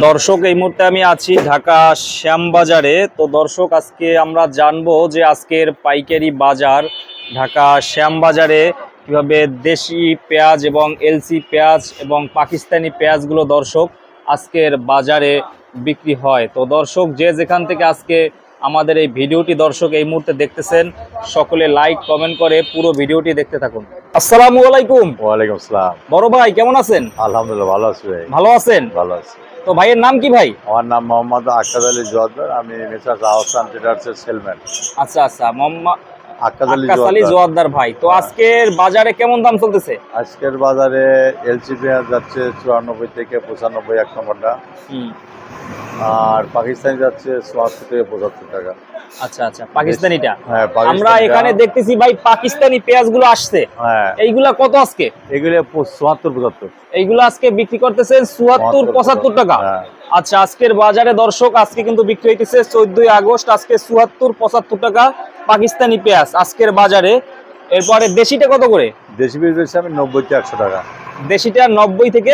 দর্শক এই মুহূর্তে আমি আছি ঢাকা শ্যামবাজারে। তো দর্শক আজকে আমরা জানবো যে আজকের পাইকারি বাজার ঢাকা শ্যামবাজারে কিভাবে দেশি পেঁয়াজ এবং এলসি পেঁয়াজ এবং পাকিস্তানি পেঁয়াজগুলো দর্শক আজকের বাজারে বিক্রি হয়। তো দর্শক যে যেখান থেকে আজকে আমাদের এই ভিডিওটি দর্শক এই মুহূর্তে দেখতেছেন, সকলে লাইক কমেন্ট করে পুরো ভিডিওটি দেখতে থাকুন। আসসালামু আলাইকুম। ওয়ালাইকুম আসসালাম। বড় ভাই কেমন আছেন? আলহামদুলিল্লাহ ভালো আছি ভাই। ভালো আছেন? ভালো আছি। তো ভাইয়ের নাম কি ভাই? আমার নাম মোহাম্মদ আক্কাদ আলী জোয়ারদার। আমি মেসার্স আহসান ট্রেডার্সের সেলম্যান। আচ্ছা আচ্ছা, মোহাম্মদ আক্কাদ আলী জোয়ারদার ভাই। তো আজকের বাজারে কেমন দাম চলতেছে? আজকের বাজারে এলসি পেঁয়াজ যাচ্ছে 94 থেকে 95 এক নম্বরটা, আর পাকিস্তানি যাচ্ছে 74 থেকে 75 টাকা। আচ্ছা আচ্ছা, পাকিস্তানিটা হ্যাঁ, আমরা এখানে দেখতেছি ভাই পাকিস্তানি পেঁয়াজগুলো আসছে। হ্যাঁ, এইগুলা কত আজকে? এগুলো 74 75। এইগুলো আজকে বিক্রি করতেছেন 74 75 টাকা। আচ্ছা, আজকের বাজারে দর্শক আজকে কিন্তু বিক্রি হইতেছে 14 আগস্ট, আজকে 74 75 টাকা পাকিস্তানি পেঁয়াজ আজকের বাজারে। এরপরে দেশিটা কত করে? দেশি পেঁয়াজ বেশি আমি 90 থেকে 100 টাকা। দেশিটা 90 থেকে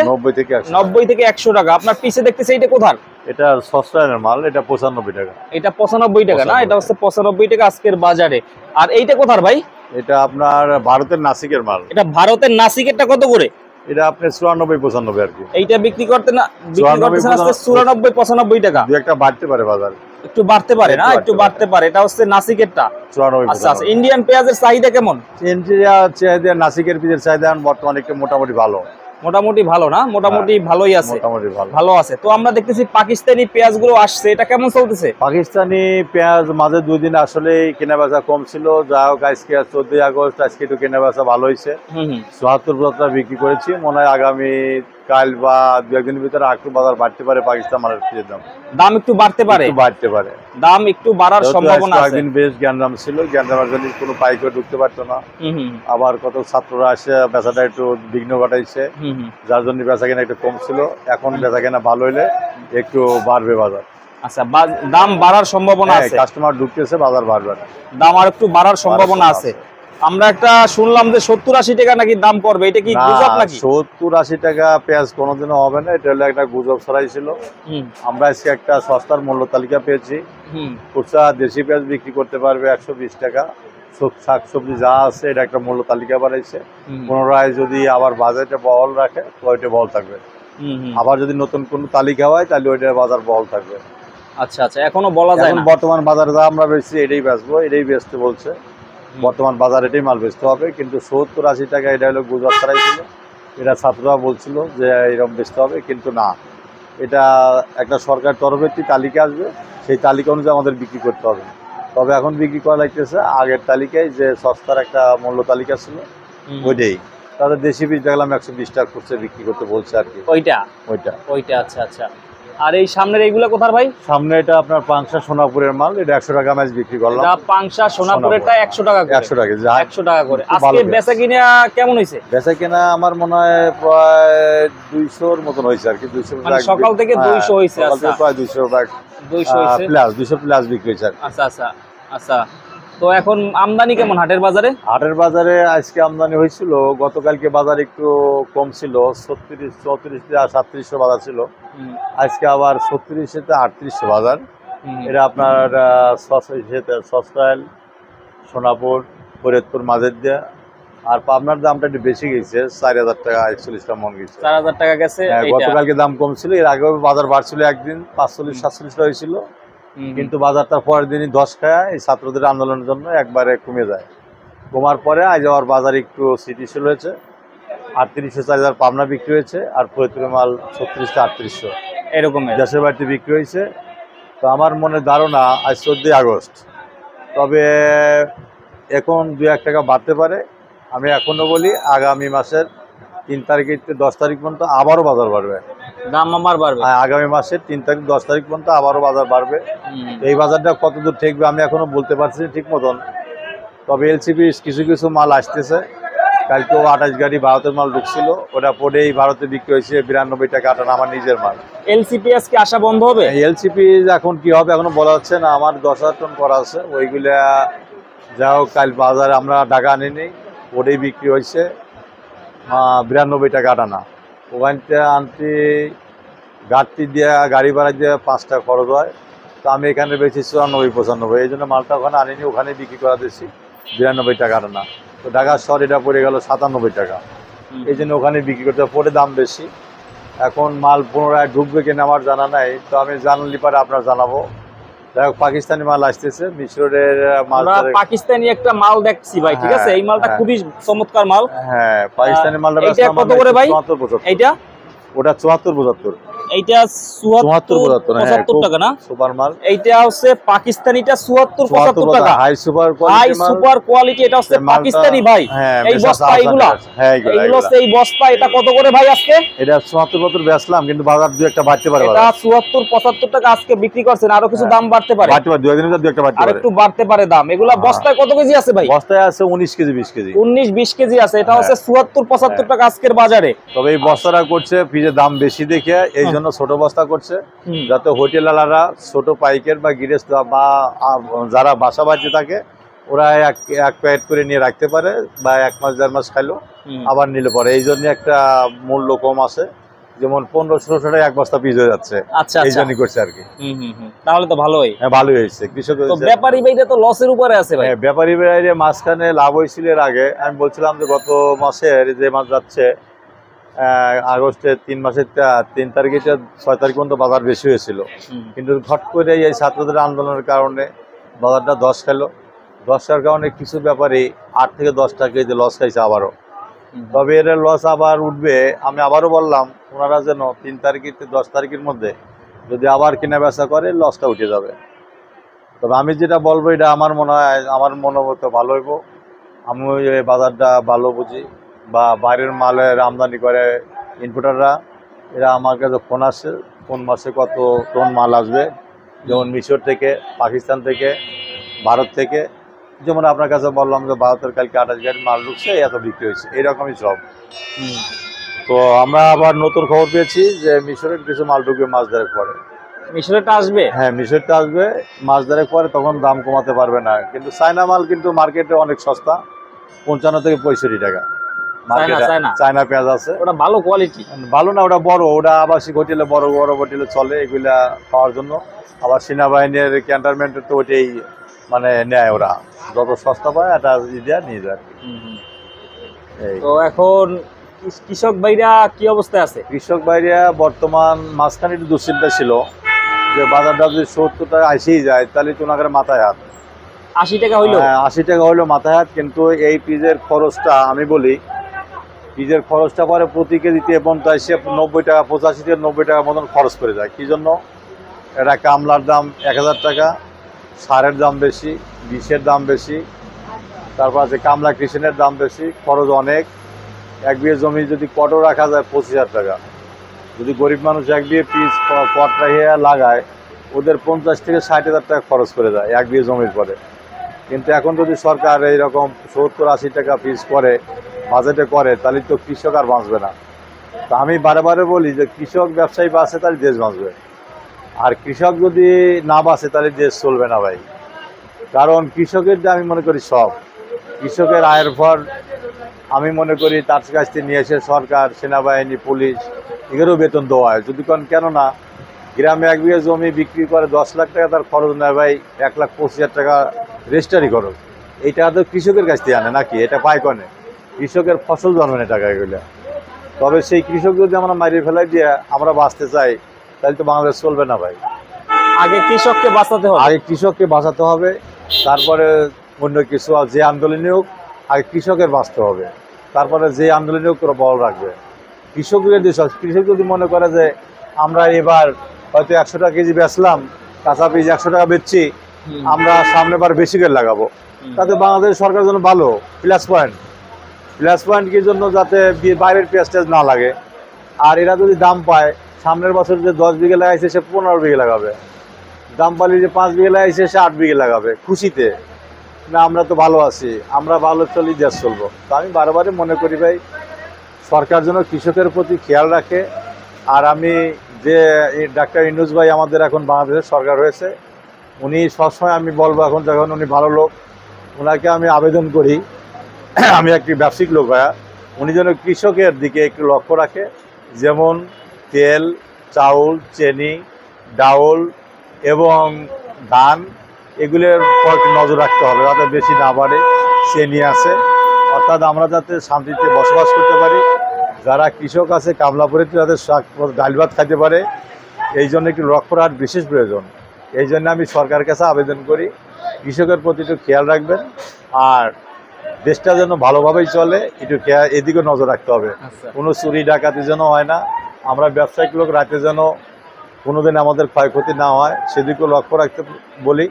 100 টাকা। আপনার পিছে দেখতেছে এটা কোথার? এটা সস্তায়নের মাল, এটা 95 টাকা। এটা 95 টাকা না, এটা হচ্ছে 95 টাকা আজকের বাজারে। আর এইটা কোথার ভাই? এটা আপনার ভারতের নাসিকের মাল। এটা ভারতের নাসিকেরটা কত করে? এটা আপনি 94 95 আর কি। এইটা বিক্রি করতেছেন আজকে 94 95 টাকা। দুই একটা বাড়তে পারে বাজার, একটু বাড়তে পারে না, একটু বাড়তে পারে। এটা হচ্ছে নাসিকেরটা 94। আচ্ছা আচ্ছা, ইন্ডিয়ান পেঁয়াজের চাহিদা কেমন? ইন্ডিয়া চাহিদা, নাসিকের পেঁয়াজের চাহিদা বর্তমানে একটু মোটামুটি ভালো। মোটামুটি ভালো না? মোটামুটি ভালোই আছে, মোটামুটি ভালো আছে। তো আমরা দেখতেছি পাকিস্তানি পেঁয়াজগুলো আসছে, এটা কেমন চলতেছে? পাকিস্তানি পেঁয়াজ মাঝে 2 দিন আসলে কেনা বেচা কম ছিল। যা হোক আজকে 14 আগস্ট, আজকে একটু কেনা বেচা ভালো হয়েছে। 74 বিক্রি করেছি। মনে হয় আগামী কাল বা 2 একদিনের ভিতরে একটু বাজার বাড়তে পারে। পাকিস্তান মালের পেঁয়াজের দাম একটু বাড়তে পারে, দাম একটু বাড়ার সম্ভাবনা আছে। একদিন বেশ জ্ঞানদাম ছিল, জ্ঞানদামের জন্য কোনো পাইকার ঢুকতে পারতো না। আবার কত ছাত্ররা আসে বেচাটা একটু বিঘ্ন ঘটাইছে, যার জন্য বেচা কেনা একটু কম ছিল। এখন বেচা কেনা ভালো হইলে একটু বাড়বে বাজার। আচ্ছা, দাম বাড়ার সম্ভাবনা আছে, কাস্টমার ঢুকতেছে, বাজার বাড়বে, দাম আর একটু বাড়ার সম্ভাবনা আছে। আমরা একটা শুনলাম যে 70-80 টাকা নাকি দাম পড়বে, এটা কি গুজব নাকি? 70-80 টাকা পেঁয়াজ কোনোদিনও হবে না, এটা হলো একটা গুজব ছড়াইছিল। আমরা আজকে একটা সস্তার মূল্য তালিকা পেয়েছি। খুচরা দেশি পেঁয়াজ বিক্রি করতে পারবে 120 টাকা। শাকসবজি যা আছে এটা একটা মূল্য তালিকা বানাইছে। পুনরায় যদি আবার বাজারটা বহল রাখে তো ওইটা বহল থাকবে। আবার যদি নতুন কোনো তালিকা হয় তাহলে ওইটার বাজার বহল থাকবে। আচ্ছা আচ্ছা, এখনো বলা যায় না। বর্তমান বাজারে যা আমরা বেচছি এটাই বেচবো, এটাই বেচতে বলছে। বর্তমান বাজার এটাই মাল বেচতে হবে। কিন্তু 70-80 টাকা এটা হলো গুজব ছড়াইছিল। এটা ছাত্ররা বলছিল যে এরকম বেচতে হবে, কিন্তু না, এটা একটা সরকার তরফে একটি তালিকা আসবে, সেই তালিকা অনুযায়ী আমাদের বিক্রি করতে হবে। তবে এখন বিক্রি করা লাগতেছে আগের তালিকায় যে সস্তার একটা মূল্য তালিকা ছিল ওইটাই। তাদের দেশি বীজ দেখলাম 120 টাকা খুচরা বিক্রি করতে বলছে আর কি। ওইটা আচ্ছা আচ্ছা। আর এই সামনের এইগুলা কোথার ভাই? সামনে এটা আপনার পাংশা সোনাপুরের মাল, এটা 100 টাকা ম্যাচ বিক্রি করলাম। এটা পাংশা সোনাপুরেরটা 100 টাকা করে। 100 টাকা, 100 টাকা করে। আজকে বেচা কিনা কেমন হইছে? বেচা কিনা আমার মনে হয় প্রায় 200 এর মতন হইছে আর কি। 200 মানে সকাল থেকে 200 হইছে। আচ্ছা, প্রায় 200 হইছে প্লাস, 200 প্লাস বিক্রি হইছে। আচ্ছা আচ্ছা আচ্ছা। তো এখন আমদানি কেমন হাটের বাজারে? হাটের বাজারে আজকে আমদানি হয়েছিল, গতকালকে বাজার একটু কম ছিল, 36 34 3700 বাজার ছিল। আজকে আবার 36 থেকে 3800 বাজার। এটা আপনার সস্তাইল, সোনাপুর, ফরিদপুর, মাঝের দিয়া। আর পাবনার দামটা একটু বেশি গেছে, 4000 টাকা 41 টাকা মন গেছে। 4000 টাকা গেছে। গতকালকে দাম কম ছিল, এর আগেও বাজার বাড়ছিল, একদিন 45-47 টাকা হয়েছিল। কিন্তু বাজারটা পরের দিনই 10 খায় এই ছাত্রদের আন্দোলনের জন্য একবারে কমে যায়। কমার পরে আজ আবার বাজার একটু স্থিতিশীল হয়েছে। 3800-4000 পাবনা বিক্রি হয়েছে, আর ফরিদপুরের মাল 3600-3800 এরকম দেশের বাড়িতে বিক্রি হয়েছে। তো আমার মনে ধারণা আজ 14 আগস্ট, তবে এখন 2-1 টাকা বাড়তে পারে। আমি এখনো বলি আগামী মাসের 3 তারিখ থেকে 10 তারিখ পর্যন্ত আবারও বাজার বাড়বে, দাম আবার বাড়বে। আগামী মাসের 3 তারিখ 10 তারিখ পর্যন্ত আবারও বাজার বাড়বে। এই বাজারটা কতদূর ঠেকবে আমি এখনো বলতে পারছি ঠিক মতন। তবে এলসিপি কিছু কিছু মাল আসতেছে। কালকেও 28 গাড়ি ভারতের মাল ঢুকছিল, ওটা পরেই ভারতে বিক্রি হয়েছে 92 টাকা আটানা, আমার নিজের মাল। এলসিপি আজকে আসা বন্ধ হবে? এলসিপি এখন কি হবে এখনো বলা যাচ্ছে না। আমার 10,000 টন করা আছে, ওইগুলা যা হোক কাল বাজারে আমরা ঢাকা আনিনি, ওটাই বিক্রি হয়েছে 92 টাকা আটানা। ওখানটা আনতে ঘাটতি দিয়ে গাড়ি ভাড়া দিয়ে 5 টাকা খরচ হয়। তো আমি এখানে বেশি 94-95, এই জন্য মালটা ওখানে আনিনি, ওখানে বিক্রি করা দিয়েছি 92 টাকার না। তো ঢাকা শহর এটা পড়ে গেল 97 টাকা, এই জন্য ওখানে বিক্রি করতে পরে দাম বেশি। এখন মাল পুনরায় ঢুকবে কিনা আমার জানা নাই, তো আমি জানলি পারে আপনার জানাবো। যাই হোক, পাকিস্তানি মাল আসতেছে, মিশরের মাল। পাকিস্তানি একটা মাল দেখছি ভাই, ঠিক আছে, এই মালটা খুবই চমৎকার মাল। হ্যাঁ, পাকিস্তানি মালটা কত করে ভাই? 74-75। এইটা ওটা 74-75। এইটা 74-75 টাকা না? সুপার মাল। এইটা হচ্ছে পাকিস্তানিটা 74-75 টাকা, হাই সুপার কোয়ালিটি। এটা হচ্ছে পাকিস্তানি ভাই। এই বস্তা এগুলো হচ্ছে এই বস্তা, এটা কত করে ভাই আজকে? এটা 74-75 বেচলাম, কিন্তু বাজার দুই একটা বাড়তে পারে। এটা 74-75 টাকা আজকে বিক্রি করছেন, আরো কিছু দাম বাড়তে পারে, দুই দিনের দুই একটা বাড়তে পারে, আর একটু বাড়তে পারে দাম। এগুলা বস্তায় কত কেজি আছে ভাই? বস্তায় আছে 19 কেজি 20 কেজি, 19-20 কেজি আছে। এটা হচ্ছে 74-75 টাকা আজকের বাজারে। তবে এই বস্তাটা করছে ফ্রিজের দাম বেশি দেখে, এই জন্য ছোট বস্তা করছে, যাতে হোটেলওয়ালারা, ছোট পাইকার বা গৃহস্থ বা যারা বাসা বাড়িতে থাকে, ওরা এক প্যাকেট করে নিয়ে রাখতে পারে, বা 1 মাস 1.5 মাস খাইলো আবার নিলে পরে। এই জন্য একটা মূল্য কম আছে, যেমন 1500-1600 টাকা এক বস্তা পিস হয়ে যাচ্ছে। এই জন্যই করছে আর কি। তাহলে তো ভালোই। হ্যাঁ, ভালোই হয়েছে। কৃষক ব্যাপারী ভাইরা তো লসের উপরে আছে ভাই। ব্যাপারী ভাইরা মাঝখানে লাভ হয়েছিল। এর আগে আমি বলছিলাম যে গত মাসের যে মাস যাচ্ছে, আগস্টের 3 মাসের 3 তারিখে 6 তারিখ পর্যন্ত বাজার বেশি হয়েছিল, কিন্তু ঘট করে এই ছাত্রদের আন্দোলনের কারণে বাজারটা 10 খেলো। 10 খাওয়ার কারণে কিছু ব্যাপারে 8 থেকে 10 টাকা কেজি লস খাইছে আবারও। তবে এর লস আবার উঠবে। আমি আবারও বললাম ওনারা যেন 3 তারিখ থেকে 10 তারিখের মধ্যে যদি আবার কেনা বেচা করে, লসটা উঠে যাবে। তবে আমি যেটা বলবো, এটা আমার মনে হয়, আমার মনোমত ভালো হইব। আমি এই বাজারটা ভালো বুঝি, বা বাইরের মালের আমদানি করে ইম্পোর্টাররা, এরা আমার কাছে ফোন আসে, কোন মাসে কত টন মাল আসবে। যেমন মিশর থেকে, পাকিস্তান থেকে, ভারত থেকে। যেমন আপনার কাছে বললাম যে ভারতের কালকে 28 গাড়ি মাল ঢুকছে, এত বিক্রি হয়েছে, এইরকমই সব। তো আমরা আবার নতুন খবর পেয়েছি যে মিশরের কিছু মাল ঢুকবে মাছ ধরে পরে। মিশরেরটা আসবে? হ্যাঁ, মিশরটা আসবে মাছ ধরে পরে, তখন দাম কমাতে পারবে না। কিন্তু চায়না মাল কিন্তু মার্কেটে অনেক সস্তা, 55 থেকে 65 টাকা। চায়না পেঁয়াজ আছে, ওটা ভালো কোয়ালিটি। ভালো না, ওটা বড়, ওটা আবাসিক হোটেলে বড় বড় হোটেলে চলে, এগুলা খাওয়ার জন্য। আবার সেনাবাহিনীর ক্যান্টনমেন্টের তো ওইটাই মানে নেয়, ওরা যত সস্তা পায় এটা দিয়ে নিয়ে যায়। তো এখন কৃষক ভাইরা কি অবস্থায় আছে? কৃষক ভাইরা বর্তমান মাঝখানে একটু দুশ্চিন্তা ছিল যে বাজারটা যদি 70 টাকা আসেই যায়, তাহলে তো ওনাদের মাথায় হাত। 80 টাকা হইলো? 80 টাকা হইলো মাথায় হাত। কিন্তু এই পিজের খরচটা, আমি বলি পিজের খরচটা পরে প্রতি কেজিতে 90 টাকা, 85 থেকে 90 টাকা মতন খরচ করে যায়। কি জন্য? এটা কামলার দাম 1000 টাকা, সারের দাম বেশি, বিষের দাম বেশি, তারপর আছে কামলা কৃষিনের দাম বেশি, খরচ অনেক। 1 বিঘে জমি যদি পটও রাখা যায় 25,000 টাকা। যদি গরিব মানুষ 1 বিঘে পিস পট রাখিয়ে লাগায়, ওদের 50 থেকে 60,000 টাকা খরচ করে যায় 1 বিঘে জমির পরে। কিন্তু এখন যদি সরকার এইরকম 70-80 টাকা পিস করে, বাজেটে করে, তাহলে তো কৃষক আর বাঁচবে না। তো আমি বারে বারে বলি যে কৃষক ব্যবসায়ী বাঁচে তাহলে দেশ বাঁচবে, আর কৃষক যদি না বাঁচে তাহলে দেশ চলবে না ভাই। কারণ কৃষকের যে আমি মনে করি সব, কৃষকের আয়ের ভর আমি মনে করি তার কাছ থেকে নিয়ে এসে সরকার, সেনাবাহিনী, পুলিশ এগুলোও বেতন দেওয়া হয়। যদি কেন না, গ্রামে 1 বিঘা জমি বিক্রি করে 10 লাখ টাকা তার খরচ নেয় ভাই, 1,25,000 টাকা রেজিস্ট্রারি খরচ। এই টাকা তো কৃষকের কাছ থেকে আনে নাকি? এটা পায় কনে? কৃষকের ফসল জন্মানে টাকা এগুলো। তবে সেই কৃষক যদি আমরা মারিয়ে ফেলাই দিয়ে আমরা বাঁচতে চাই, তাহলে তো বাংলাদেশ চলবে না ভাই। আগে কৃষককে বাঁচাতে হবে, তারপরে অন্য কিছু যে আন্দোলনই হোক, আগে কৃষকের বাঁচতে হবে, তারপরে যে আন্দোলনই হোক তোরা বল রাখবে। কৃষক যদি মনে করে যে আমরা এবার হয়তো 100 টাকা কেজি বেচলাম, কাঁচা পিস 100 টাকা বেচছি, আমরা সামনের বার বেশি করে লাগাবো, তাতে বাংলাদেশ সরকারের জন্য ভালো। প্লাস পয়েন্ট কি জন্য? যাতে বাইরের পেঁয়াজ টেজ না লাগে। আর এরা যদি দাম পায়, সামনের বছর যে 10 বিঘে লাগাইছে সে 15 বিঘে লাগাবে, দাম পালি যে 5 বিঘে লাগাইছে সে 8 বিঘে লাগাবে, খুশিতে। না, আমরা তো ভালো আছি, আমরা ভালো চলি, দেশ চলবো। তো আমি বারবারই মনে করি ভাই, সরকার যেন কৃষকের প্রতি খেয়াল রাখে। আর আমি যে ডাক্তার ইউনূস ভাই আমাদের এখন বাংলাদেশের সরকার হয়েছে, উনি সবসময় আমি বলবো, এখন যখন উনি ভালো লোক, ওনাকে আমি আবেদন করি, আমি একটি ব্যবসায়িক লোক ভাইয়া, উনি যেন কৃষকের দিকে একটু লক্ষ্য রাখে। যেমন তেল, চাউল, চিনি, ডাউল এবং ধান এগুলোর পর নজর রাখতে হবে যাতে বেশি না বাড়ে। চিনি আছে, অর্থাৎ আমরা যাতে শান্তিতে বসবাস করতে পারি, যারা কৃষক আছে কামলাপুরিতে যাতে ডাল ভাত খাইতে পারে, এই জন্য একটু লক্ষ্য রাখার বিশেষ প্রয়োজন। এই জন্য আমি সরকারের কাছে আবেদন করি কৃষকের প্রতি একটু খেয়াল রাখবেন, আর দেশটা যেন ভালোভাবেই চলে একটু এদিকে নজর রাখতে হবে। কোনো চুরি ডাকাতি যেন হয় না, আমরা ব্যবসায়িক লোক রাতে যেন কোনোদিন আমাদের ক্ষয়ক্ষতি না হয় সেদিকেও লক্ষ্য রাখতে বলি।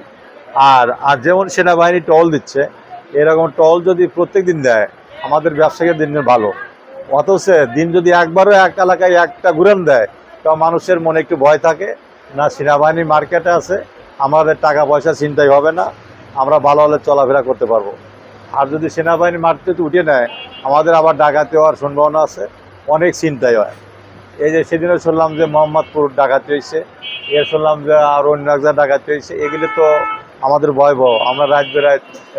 আর যেমন সেনাবাহিনী টল দিচ্ছে, এরকম টল যদি প্রত্যেক দিন দেয় আমাদের ব্যবসায়ীর দিন ভালো। অথচ দিন যদি একবারও এক এলাকায় একটা ঘুরান দেয় তো মানুষের মনে একটু ভয় থাকে, না সেনাবাহিনী মার্কেটে আছে, আমাদের টাকা পয়সা চিন্তাই হবে না, আমরা ভালো হলে চলাফেরা করতে পারবো। আর যদি সেনাবাহিনী মার্কেটে উঠে নেয় আমাদের আবার ডাকাতি হওয়ার সম্ভাবনা আছে, অনেক চিন্তাই হয়। এই যে সেদিনও শুনলাম যে মোহাম্মদপুর ডাকাতি হয়েছে, এর শুনলাম যে আর অন্য এক জায়গায় ডাকাতি হয়েছে, এগুলো তো আমাদের ভয়াবহ। আমরা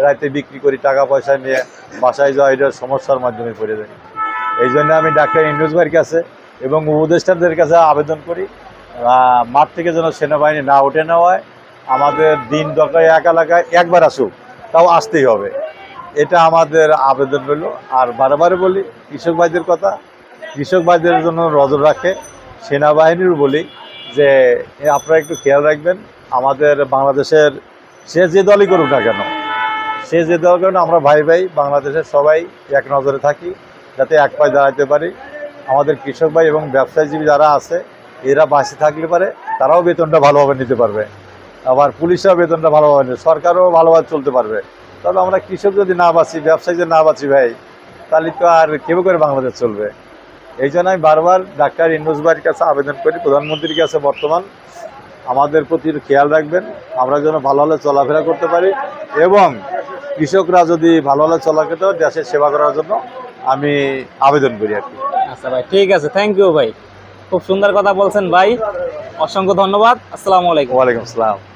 রাতে বিক্রি করি, টাকা পয়সা নিয়ে বাসায় যাওয়া, এটার সমস্যার মাধ্যমে পড়ে যাই। এই জন্য আমি ডাক্তার ইউনূস ভাইয়ের কাছে এবং উপদেষ্টাদের কাছে আবেদন করি মাঠ থেকে যেন সেনাবাহিনী না উঠে নেওয়া হয়। আমাদের দিন দরকার এক এলাকায় একবার আসুক, তাও আসতেই হবে, এটা আমাদের আবেদন রইল। আর বারবার বলি কৃষক ভাইদের কথা, কৃষক ভাইদের জন্য নজর রাখে। সেনাবাহিনীর বলি যে আপনারা একটু খেয়াল রাখবেন, আমাদের বাংলাদেশের সে যে দলই করুক না কেন, সে যে দল করুক না, আমরা ভাই ভাই বাংলাদেশের সবাই এক নজরে থাকি, যাতে এক পায়ে দাঁড়াতে পারি। আমাদের কৃষক ভাই এবং ব্যবসায়ীজীবী যারা আছে এরা বাঁচে থাকলে পারে, তারাও বেতনটা ভালোভাবে নিতে পারবে, আবার পুলিশরাও বেতনটা ভালোভাবে নেবে, সরকারও ভালোভাবে চলতে পারবে। তবে আমরা কৃষক যদি না বাঁচি, ব্যবসায়ী যদি না বাঁচি ভাই, তাহলে তো আর কেউ করে বাংলাদেশ চলবে। এই জন্য আমি বারবার ডাক্তার ইউনূস ভাইয়ের কাছে আবেদন করি, প্রধানমন্ত্রীর কাছে বর্তমান আমাদের প্রতি খেয়াল রাখবেন, আমরা যেন ভালো হলে চলাফেরা করতে পারি এবং কৃষকরা যদি ভালো হলে চলাফেরা করে দেশের সেবা করার জন্য আমি আবেদন করি আর কি। আচ্ছা ভাই, ঠিক আছে, থ্যাংক ইউ ভাই, খুব সুন্দর কথা বলছেন ভাই, অসংখ্য ধন্যবাদ। আসসালামু আলাইকুম। ওয়ালাইকুম আসসালাম।